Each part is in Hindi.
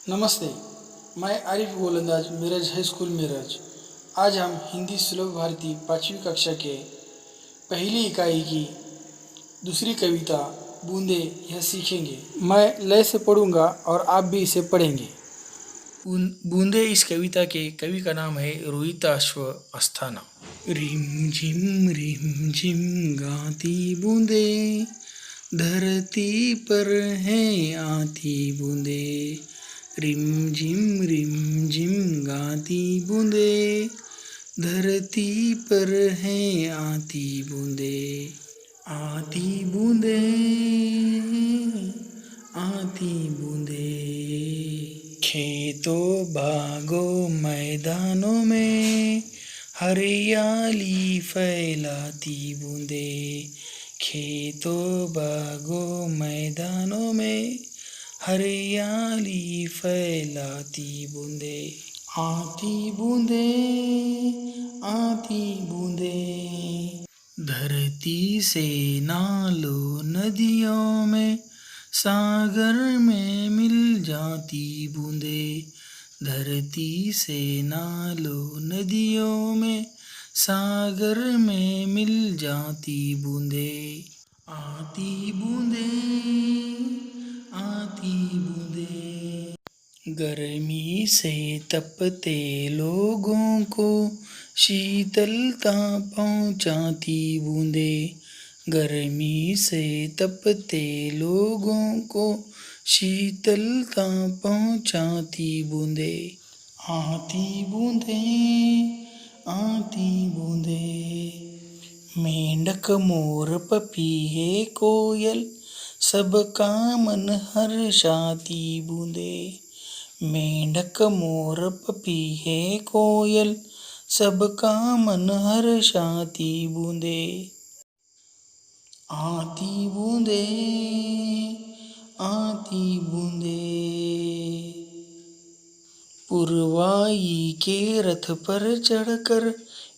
नमस्ते, मैं आरिफ गोलंदाज मिरज हाई स्कूल मिरज। आज हम हिंदी सुलभ भारती 5वीं कक्षा के पहली इकाई की दूसरी कविता बूंदे यह सीखेंगे। मैं लय से पढ़ूंगा और आप भी इसे पढ़ेंगे। बूंदे इस कविता के कवि का नाम है रोहिताश्व अस्थाना। रिम झिम गाती बूंदे, धरती पर है आती बूंदे। रिम झिम गाती बूंदे, धरती पर है आती बूंदे। आती बूंदे, आती बूंदे, खेतों बागों मैदानों में हरियाली फैलाती बूंदे। खेतों बागों मैदानों में हरियाली फैलाती बूंदे। आती बूंदे, आती बूंदे, धरती से नालों नदियों में सागर में मिल जाती बूंदे। धरती से नालों नदियों में सागर में मिल जाती बूंदे। आती बूंदे, आती बूंदे, गर्मी से तपते लोगों को शीतलता पहुंचाती बूंदे। गर्मी से तपते लोगों को शीतलता पहुंचाती बूंदे। आती बूंदे, आती बूंदे, मेंढक मोर पपीहे कोयल सबका मन हर्षाती बूंदे। मेंढक मोर पपीहे कोयल सबका मन हर्षाती बूंदे। आती बूंदे, आती बूंदे, पुरवाई के रथ पर चढ़कर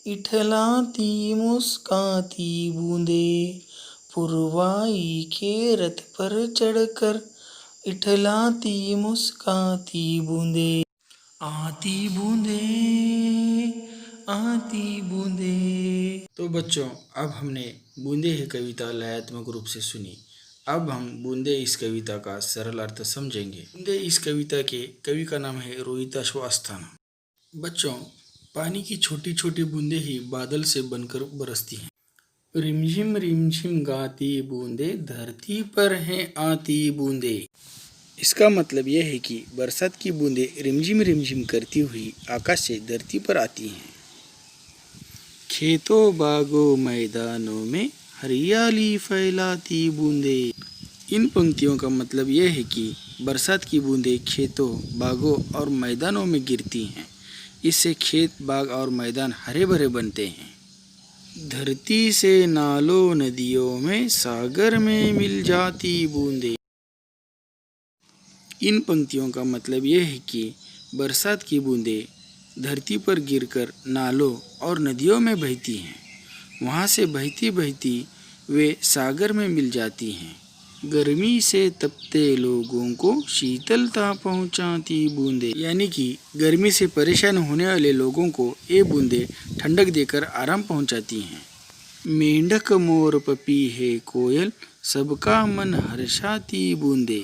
इठलाती मुस्काती बूंदे। पुरवाई के रथ पर चढ़कर इठलाती मुस्काती बूंदे। आती बूंदे, आती बूंदे। तो बच्चों, अब हमने बूंदे ही कविता लयात्मक रूप से सुनी। अब हम बूंदे इस कविता का सरल अर्थ समझेंगे। बूंदे इस कविता के कवि का नाम है रोहिताश्व अस्थाना। बच्चों, पानी की छोटी छोटी बूंदे ही बादल से बनकर बरसती हैं। रिमझिम गाती बूंदे, धरती पर हैं आती बूंदे। इसका मतलब यह है कि बरसात की बूंदें रिमझिम करती हुई आकाश से धरती पर आती हैं। खेतों बागों मैदानों में हरियाली फैलाती बूंदे। इन पंक्तियों का मतलब यह है कि बरसात की बूंदें खेतों, बागों और मैदानों में गिरती हैं। इससे खेत, बाग और मैदान हरे भरे बनते हैं। धरती से नालों नदियों में सागर में मिल जाती बूंदें। इन पंक्तियों का मतलब यह है कि बरसात की बूंदें धरती पर गिरकर नालों और नदियों में बहती हैं। वहाँ से बहती बहती वे सागर में मिल जाती हैं। गर्मी से तपते लोगों को शीतलता पहुँचाती बूंदें, यानी कि गर्मी से परेशान होने वाले लोगों को ये बूंदें ठंडक देकर आराम पहुँचाती हैं। मेंढक मोर पपीहे कोयल सबका मन हर्षाती बूंदें।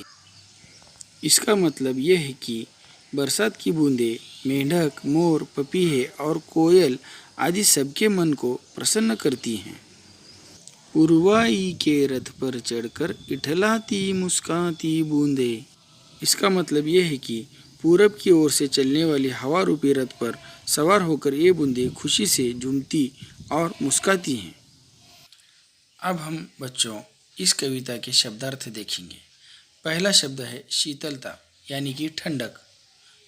इसका मतलब यह है कि बरसात की बूंदें मेंढक, मोर, पपीहे और कोयल आदि सबके मन को प्रसन्न करती हैं। पुरवाई के रथ पर चढ़कर इठलाती मुस्काती बूंदें। इसका मतलब यह है कि पूरब की ओर से चलने वाली हवा रूपी रथ पर सवार होकर ये बूंदें खुशी से झूमती और मुस्काती हैं। अब हम बच्चों इस कविता के शब्दार्थ देखेंगे। पहला शब्द है शीतलता, यानी कि ठंडक।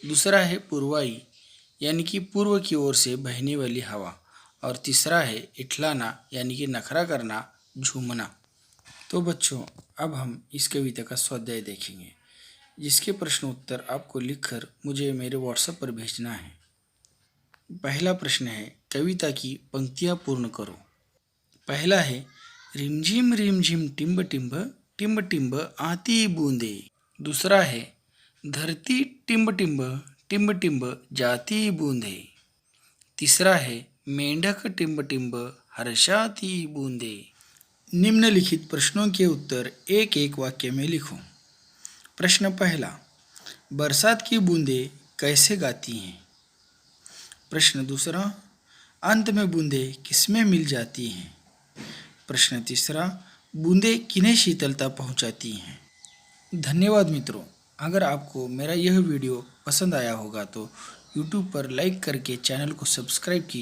दूसरा है पुरवाई, यानी कि पूर्व की ओर से बहने वाली हवा। और तीसरा है इठलाना, यानी कि नखरा करना, झूमना। तो बच्चों, अब हम इस कविता का स्वाध्याय देखेंगे, जिसके प्रश्न उत्तर आपको लिखकर मुझे मेरे व्हाट्सएप पर भेजना है। पहला प्रश्न है, कविता की पंक्तियाँ पूर्ण करो। पहला है, रिमझिम टिम्ब टिम्ब टिम्ब टिम्ब आती बूंदे। दूसरा है, धरती टिंब टिंब टिंब टिंब जाती बूंदे। तीसरा है मेंढक टिंब टिंब हर्षाती बूंदे। निम्नलिखित प्रश्नों के उत्तर एक एक वाक्य में लिखो। प्रश्न पहला, बरसात की बूंदें कैसे गाती हैं? प्रश्न दूसरा, अंत में बूंदें किसमें मिल जाती हैं? प्रश्न तीसरा, बूंदें किन्हें शीतलता पहुंचाती हैं? धन्यवाद मित्रों। अगर आपको मेरा यह वीडियो पसंद आया होगा तो YouTube पर लाइक करके चैनल को सब्सक्राइब कीजिए।